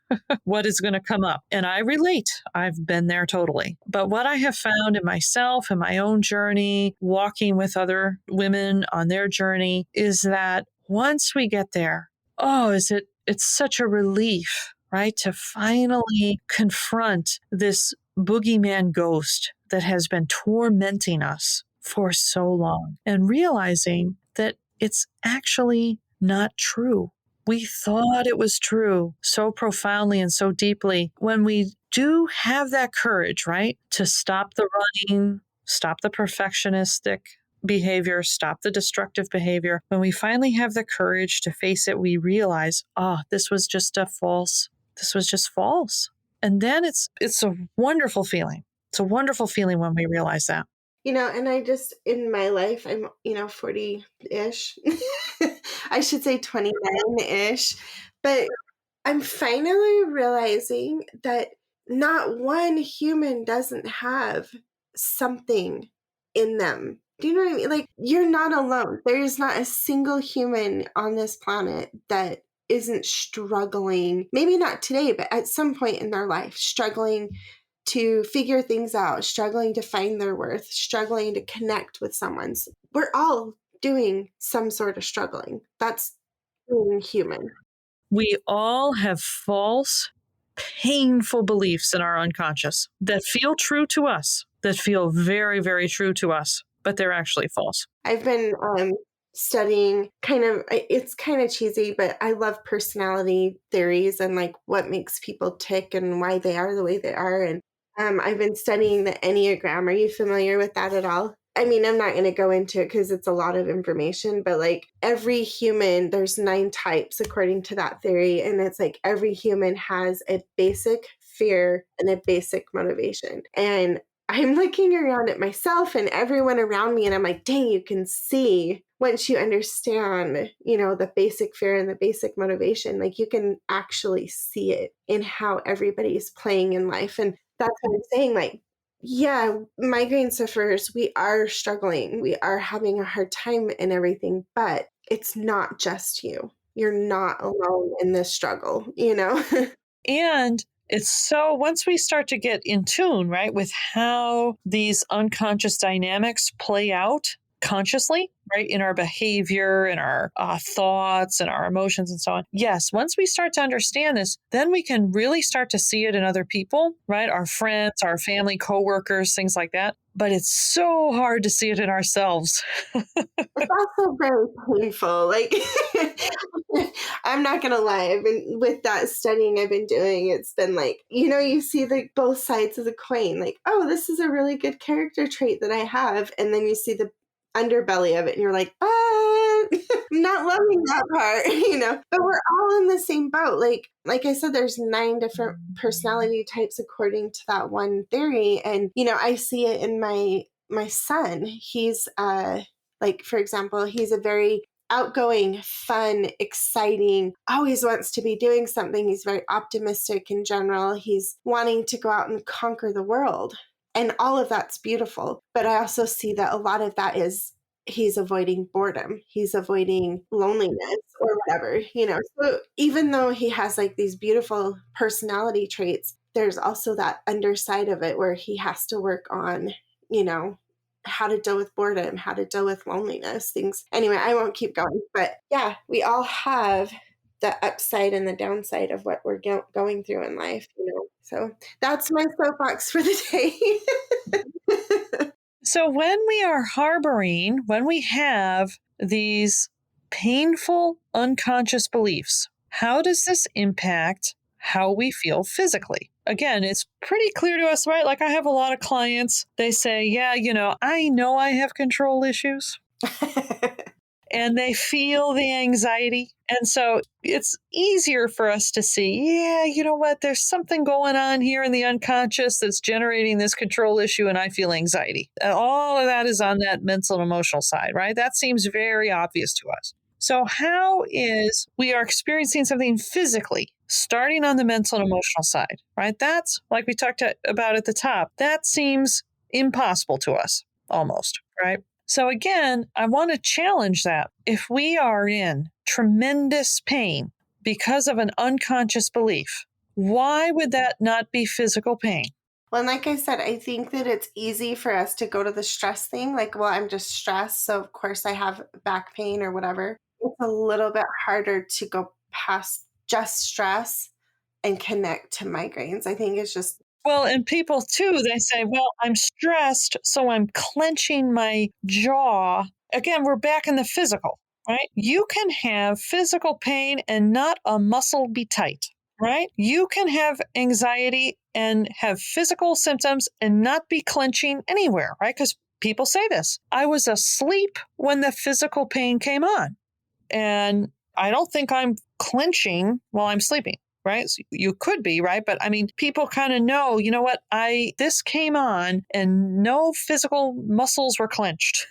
what is going to come up. And I relate. I've been there totally. But what I have found in myself and my own journey, walking with other women on their journey, is that once we get there, it's such a relief, right? To finally confront this boogeyman ghost that has been tormenting us for so long and realizing that it's actually not true. We thought it was true so profoundly and so deeply. When we do have that courage, right, to stop the running, stop the perfectionistic behavior, stop the destructive behavior, when we finally have the courage to face it, we realize, this was just false. And then it's a wonderful feeling. It's a wonderful feeling when we realize that. And I just, in my life, I'm, 40-ish. I should say 29-ish. But I'm finally realizing that not one human doesn't have something in them. Do you know what I mean? Like, you're not alone. There is not a single human on this planet that isn't struggling, maybe not today, but at some point in their life, struggling to figure things out, struggling to find their worth, struggling to connect with someone. We're all doing some sort of struggling. That's being human. We all have false, painful beliefs in our unconscious that feel true to us, that feel very, very true to us, but they're actually false. I've been studying it's kind of cheesy, but I love personality theories and like what makes people tick and why they are the way they are. And I've been studying the Enneagram. Are you familiar with that at all? I mean, I'm not going to go into it because it's a lot of information, but like every human, there's 9 types according to that theory. And it's like every human has a basic fear and a basic motivation. And I'm looking around at myself and everyone around me, and I'm like, dang, you can see once you understand, the basic fear and the basic motivation, like you can actually see it in how everybody's playing in life. And that's what I'm saying. Like, yeah, migraine sufferers, we are struggling. We are having a hard time and everything, but it's not just you. You're not alone in this struggle, you know? And it's so once we start to get in tune, right, with how these unconscious dynamics play out consciously, right, in our behavior, in our thoughts, and our emotions, and so on. Yes, once we start to understand this, then we can really start to see it in other people, right, our friends, our family, coworkers, things like that. But it's so hard to see it in ourselves. It's also very painful. Like, I'm not gonna lie. I've been with that studying I've been doing. It's been like, you see the both sides of the coin. Like, oh, this is a really good character trait that I have, and then you see the underbelly of it, and you're like, I'm not loving that part, But we're all in the same boat. Like I said, there's 9 different personality types according to that one theory, and I see it in my son. He's like, for example, he's a very outgoing, fun, exciting, always wants to be doing something. He's very optimistic in general. He's wanting to go out and conquer the world. And all of that's beautiful. But I also see that a lot of that is he's avoiding boredom. He's avoiding loneliness or whatever. So even though he has like these beautiful personality traits, there's also that underside of it where he has to work on, how to deal with boredom, how to deal with loneliness, things. Anyway, I won't keep going, but yeah, we all have the upside and the downside of what we're going through in life. So that's my soapbox for the day. So when we have these painful unconscious beliefs, how does this impact how we feel physically? Again, it's pretty clear to us, right? Like I have a lot of clients, they say, yeah, I know I have control issues. And they feel the anxiety. And so it's easier for us to see, yeah, you know what? There's something going on here in the unconscious that's generating this control issue, and I feel anxiety. And all of that is on that mental and emotional side, right? That seems very obvious to us. So, how is we are experiencing something physically, starting on the mental and emotional side, right? That's like we talked about at the top. That seems impossible to us almost, right? So again, I want to challenge that. If we are in tremendous pain because of an unconscious belief, why would that not be physical pain? Well, and like I said, I think that it's easy for us to go to the stress thing. Like, well, I'm just stressed, so of course I have back pain or whatever. It's a little bit harder to go past just stress and connect to migraines. I think it's just Well, and people too, they say, well, I'm stressed, so I'm clenching my jaw. Again, we're back in the physical, right? You can have physical pain and not a muscle be tight, right? You can have anxiety and have physical symptoms and not be clenching anywhere, right? Because people say this. I was asleep when the physical pain came on, and I don't think I'm clenching while I'm sleeping. Right? So you could be, right? But I mean, people kind of know, you know what? This came on and no physical muscles were clenched.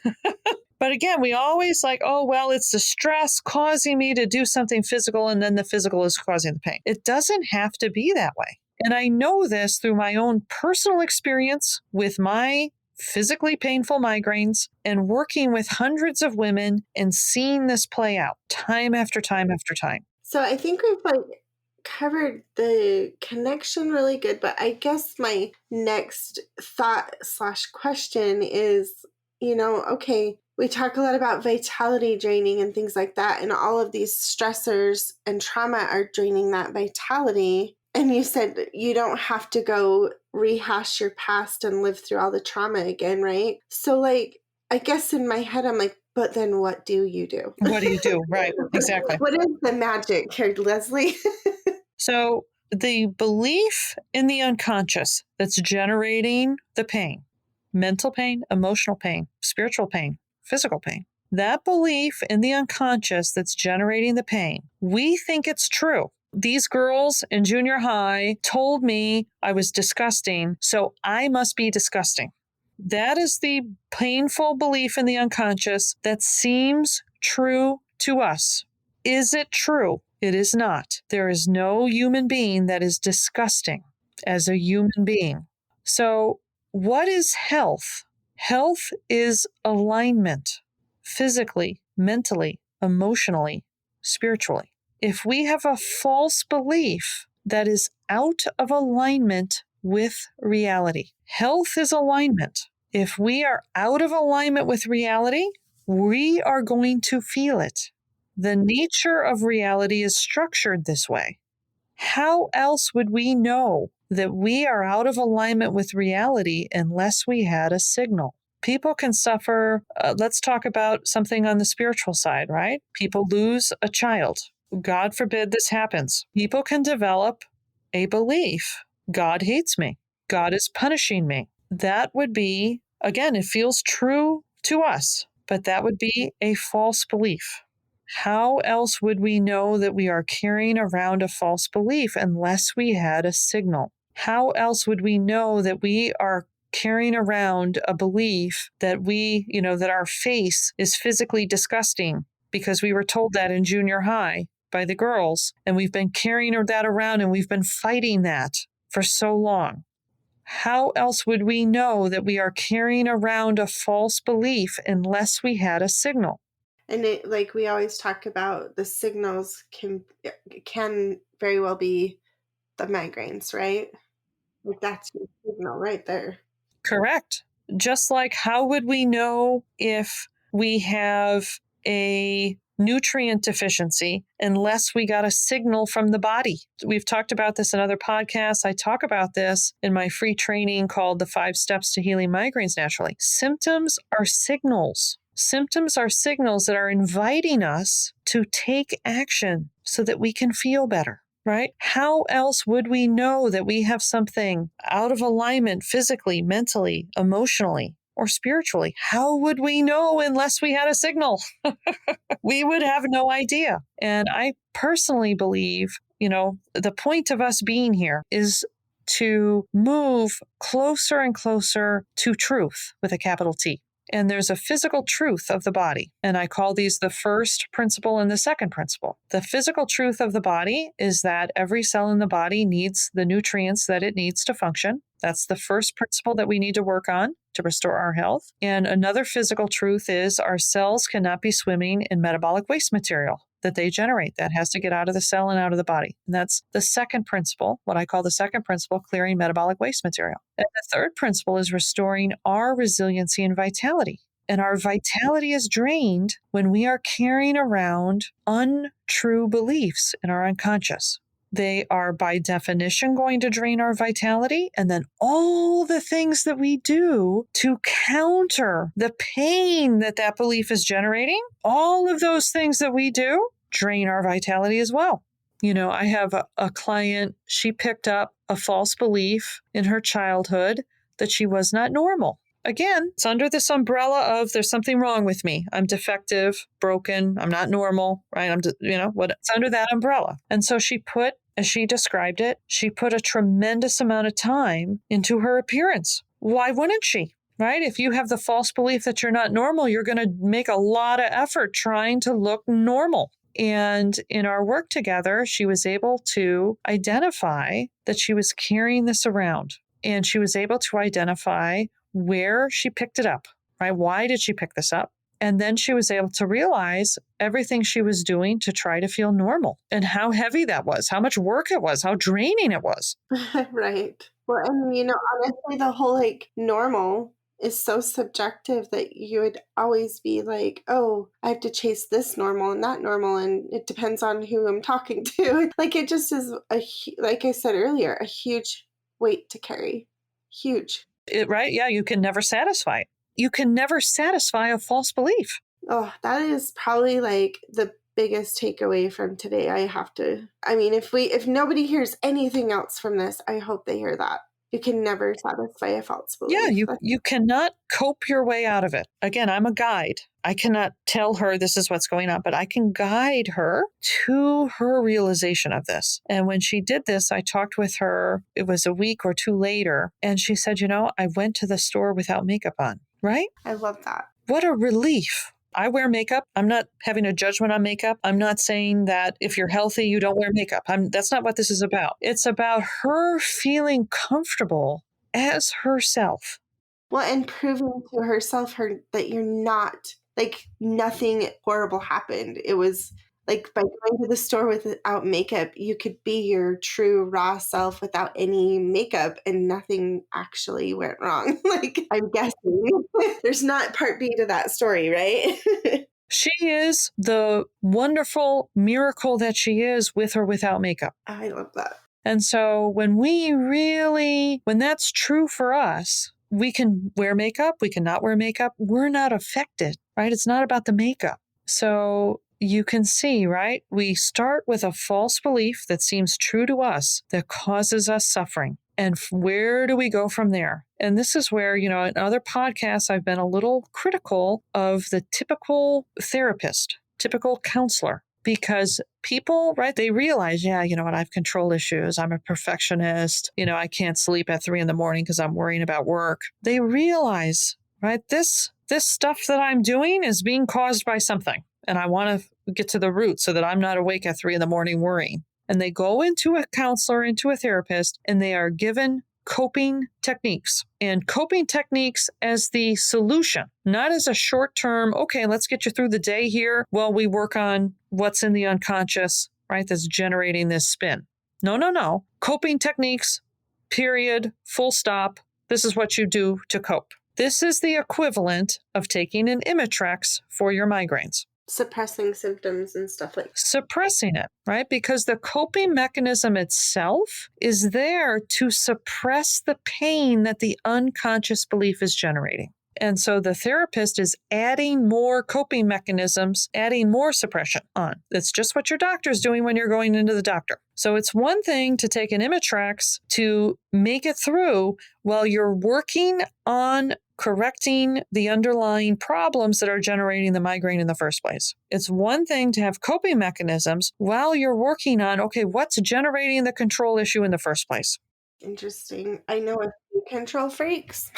But again, we always like, oh, well, it's the stress causing me to do something physical, and then the physical is causing the pain. It doesn't have to be that way. And I know this through my own personal experience with my physically painful migraines and working with hundreds of women and seeing this play out time after time after time. so I think we've like covered the connection really good, but I guess my next thought slash question is, okay, we talk a lot about vitality draining and things like that, and all of these stressors and trauma are draining that vitality. And you said you don't have to go rehash your past and live through all the trauma again, right? So, like, I guess in my head, I'm like, but then what do you do? What do you do? Right, exactly. What is the magic here, Leslie? So the belief in the unconscious that's generating the pain mental pain, emotional pain, spiritual pain, physical pain. That belief in the unconscious that's generating the pain, we think it's true. These girls in junior high told me I was disgusting, so I must be disgusting. That is the painful belief in the unconscious that seems true to us. Is it true? It is not. There is no human being that is disgusting as a human being. So, what is health? Health is alignment physically, mentally, emotionally, spiritually. If we have a false belief that is out of alignment with reality, health is alignment. If we are out of alignment with reality, we are going to feel it. The nature of reality is structured this way. How else would we know that we are out of alignment with reality unless we had a signal? People can suffer. Let's talk about something on the spiritual side, right? People lose a child. God forbid this happens. People can develop a belief: God hates me. God is punishing me. That would be, again, it feels true to us, but that would be a false belief. How else would we know that we are carrying around a false belief unless we had a signal? How else would we know that we are carrying around a belief that that our face is physically disgusting because we were told that in junior high by the girls, and we've been carrying that around and we've been fighting that for so long? How else would we know that we are carrying around a false belief unless we had a signal? And it, like we always talk about, the signals can very well be the migraines, right? Like that's your signal right there. Correct. Just like, how would we know if we have a nutrient deficiency unless we got a signal from the body? We've talked about this in other podcasts. I talk about this in my free training called The 5 Steps to Healing Migraines Naturally. Symptoms are signals. Symptoms are signals that are inviting us to take action so that we can feel better. Right? How else would we know that we have something out of alignment physically, mentally, emotionally, or spiritually? How would we know unless we had a signal? We would have no idea. And I personally believe, the point of us being here is to move closer and closer to truth with a capital T. And there's a physical truth of the body. And I call these the first principle and the second principle. The physical truth of the body is that every cell in the body needs the nutrients that it needs to function. That's the first principle that we need to work on to restore our health. And another physical truth is our cells cannot be swimming in metabolic waste material that they generate. That has to get out of the cell and out of the body. And that's the second principle, what I call the second principle, clearing metabolic waste material. And the third principle is restoring our resiliency and vitality. And our vitality is drained when we are carrying around untrue beliefs in our unconscious. They are by definition going to drain our vitality. And then all the things that we do to counter the pain that that belief is generating, all of those things that we do drain our vitality as well. I have a client, she picked up a false belief in her childhood that she was not normal. Again, it's under this umbrella of there's something wrong with me. I'm defective, broken, I'm not normal, right? It's under that umbrella. And so she put, as she described it, she put a tremendous amount of time into her appearance. Why wouldn't she? Right? If you have the false belief that you're not normal, you're going to make a lot of effort trying to look normal. And in our work together, she was able to identify that she was carrying this around. And she was able to identify where she picked it up, right? Why did she pick this up? And then she was able to realize everything she was doing to try to feel normal and how heavy that was, how much work it was, how draining it was. Right. Well, and honestly, the whole normal is so subjective that you would always be like, oh, I have to chase this normal and that normal, and it depends on who I'm talking to. It just is like I said earlier, a huge weight to carry. Huge. Right? Yeah, you can never satisfy it. You can never satisfy a false belief. Oh, that is probably the biggest takeaway from today. If nobody hears anything else from this, I hope they hear that. You can never satisfy a false Yeah, belief. you cannot cope your way out of it. Again, I'm a guide. I cannot tell her this is what's going on, but I can guide her to her realization of this. And when she did this, I talked with her, it was a week or two later, and she said, I went to the store without makeup on, right? I love that. What a relief. I wear makeup. I'm not having a judgment on makeup. I'm not saying that if you're healthy, you don't wear makeup. That's not what this is about. It's about her feeling comfortable as herself. Well, and proving to herself that you're not, like, nothing horrible happened. It was like by going to the store without makeup, you could be your true raw self without any makeup and nothing actually went wrong. Like, I'm guessing there's not part B to that story, right? She is the wonderful miracle that she is with or without makeup. I love that. And so when that's true for us, we can wear makeup, we can not wear makeup. We're not affected, right? It's not about the makeup. So you can see, right? We start with a false belief that seems true to us that causes us suffering. And where do we go from there? And this is where, in other podcasts, I've been a little critical of the typical therapist, typical counselor, because people, right, they realize, yeah, you know what, I have control issues. I'm a perfectionist. I can't sleep at 3 a.m. because I'm worrying about work. They realize, right, this stuff that I'm doing is being caused by something. And I want to get to the root so that I'm not awake at 3 a.m. worrying. And they go into a counselor, into a therapist, and they are given coping techniques, and coping techniques as the solution, not as a short term, okay, let's get you through the day here while we work on what's in the unconscious, right? That's generating this spin. No. Coping techniques, period, full stop. This is what you do to cope. This is the equivalent of taking an Imitrex for your migraines. Suppressing symptoms and stuff like that. Suppressing it, right? Because the coping mechanism itself is there to suppress the pain that the unconscious belief is generating. And so the therapist is adding more coping mechanisms, adding more suppression on. That's just what your doctor's doing when you're going into the doctor. So it's one thing to take an Imitrex to make it through while you're working on correcting the underlying problems that are generating the migraine in the first place. It's one thing to have coping mechanisms while you're working on, okay, what's generating the control issue in the first place? Interesting. I know a few control freaks,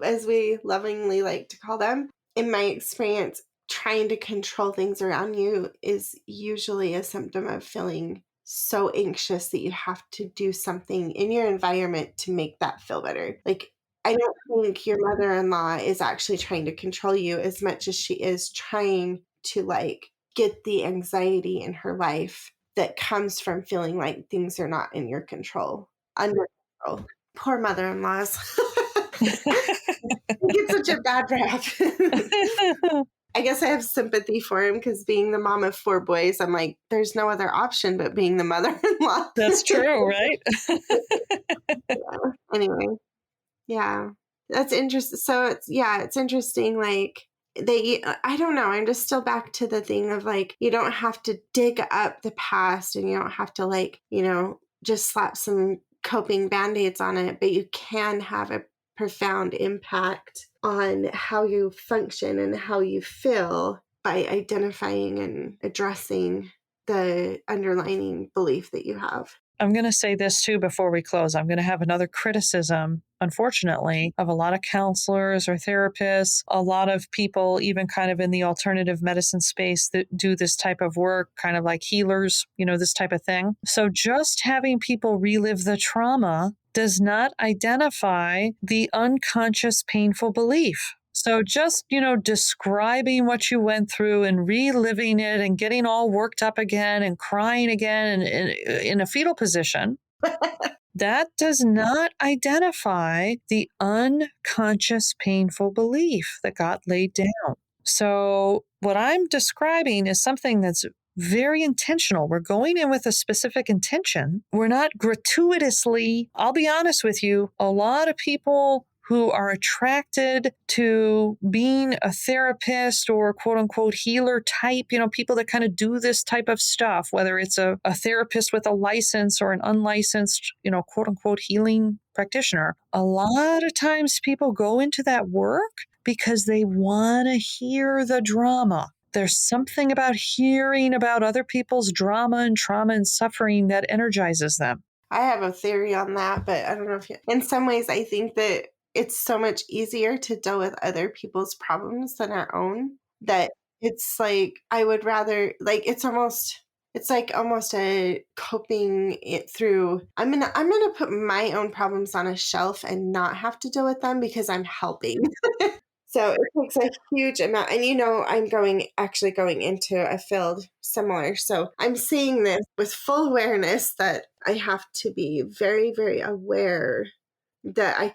as we lovingly like to call them. In my experience, trying to control things around you is usually a symptom of feeling so anxious that you have to do something in your environment to make that feel better. Like, I don't think your mother-in-law is actually trying to control you as much as she is trying to, like, get the anxiety in her life that comes from feeling like things are not in your control, under control. Poor mother-in-laws. They get such a bad rap. I guess I have sympathy for him because being the mom of 4 boys, I'm like, there's no other option but being the mother-in-law. That's true, right? Yeah. Anyway, yeah, that's interesting. So it's interesting. Like, I don't know. I'm just still back to the thing of, like, you don't have to dig up the past and you don't have to, like, just slap some coping band-aids on it, but you can have a profound impact on how you function and how you feel by identifying and addressing the underlying belief that you have. I'm going to say this too before we close. I'm going to have another criticism, unfortunately, of a lot of counselors or therapists, a lot of people, even kind of in the alternative medicine space that do this type of work, kind of like healers, this type of thing. So just having people relive the trauma does not identify the unconscious painful belief. So just, describing what you went through and reliving it and getting all worked up again and crying again and in a fetal position, that does not identify the unconscious painful belief that got laid down. So what I'm describing is something that's very intentional. We're going in with a specific intention. We're not gratuitously, I'll be honest with you, a lot of people who are attracted to being a therapist or quote unquote healer type, people that kind of do this type of stuff, whether it's a therapist with a license or an unlicensed, quote unquote healing practitioner. A lot of times people go into that work because they want to hear the drama. There's something about hearing about other people's drama and trauma and suffering that energizes them. I have a theory on that, but I don't know if in some ways I think that it's so much easier to deal with other people's problems than our own, that it's like I would rather, like, it's like almost a coping it through. I'm gonna put my own problems on a shelf and not have to deal with them because I'm helping. So it takes a huge amount. And I'm actually going into a field similar. So I'm seeing this with full awareness that I have to be very, very aware that I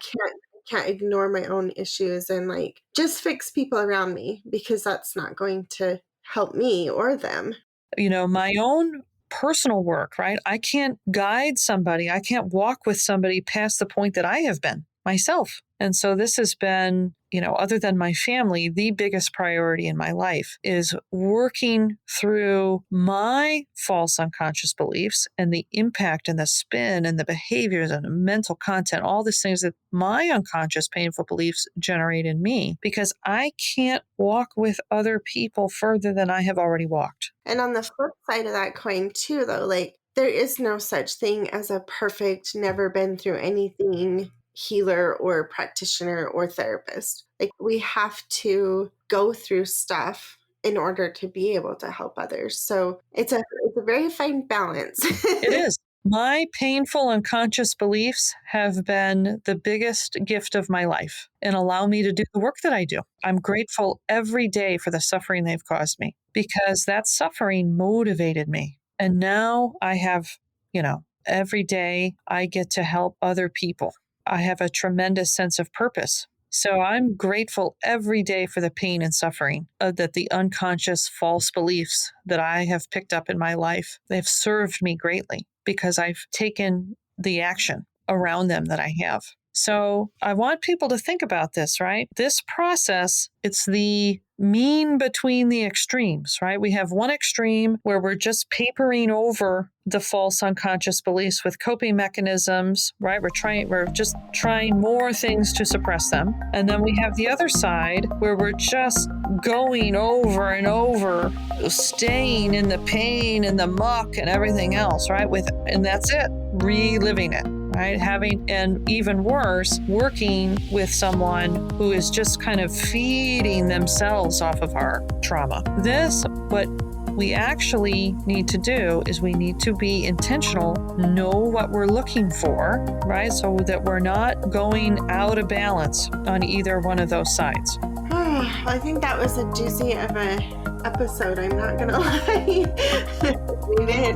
can't ignore my own issues and like just fix people around me, because that's not going to help me or them. My own personal work, right? I can't guide somebody. I can't walk with somebody past the point that I have been myself. And so this has been, other than my family, the biggest priority in my life is working through my false unconscious beliefs and the impact and the spin and the behaviors and the mental content, all these things that my unconscious painful beliefs generate in me, because I can't walk with other people further than I have already walked. And on the flip side of that coin too, though, like there is no such thing as a perfect, never been through anything healer or practitioner or therapist. Like we have to go through stuff in order to be able to help others. So it's a very fine balance. It is. My painful unconscious beliefs have been the biggest gift of my life and allow me to do the work that I do. I'm grateful every day for the suffering they've caused me, because that suffering motivated me. And now I have, every day I get to help other people. I have a tremendous sense of purpose. So I'm grateful every day for the pain and suffering that the unconscious false beliefs that I have picked up in my life, they've served me greatly because I've taken the action around them that I have. So I want people to think about this, right? This process, it's the mean between the extremes, right? We have one extreme where we're just papering over the false unconscious beliefs with coping mechanisms, right? We're just trying more things to suppress them. And then we have the other side where we're just going over and over, staying in the pain and the muck and everything else, right? And that's it, reliving it. Right? And even worse, working with someone who is just kind of feeding themselves off of our trauma. What we actually need to do is we need to be intentional, know what we're looking for, right? So that we're not going out of balance on either one of those sides. I think that was a doozy of a episode, I'm not gonna lie.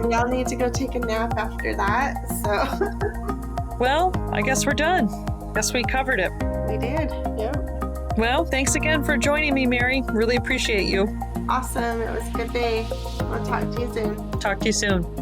We all need to go take a nap after that, so... Well, I guess we're done. Guess we covered it. We did, yep. Well, thanks again for joining me, Mary. Really appreciate you. Awesome. It was a good day. I'll talk to you soon. Talk to you soon.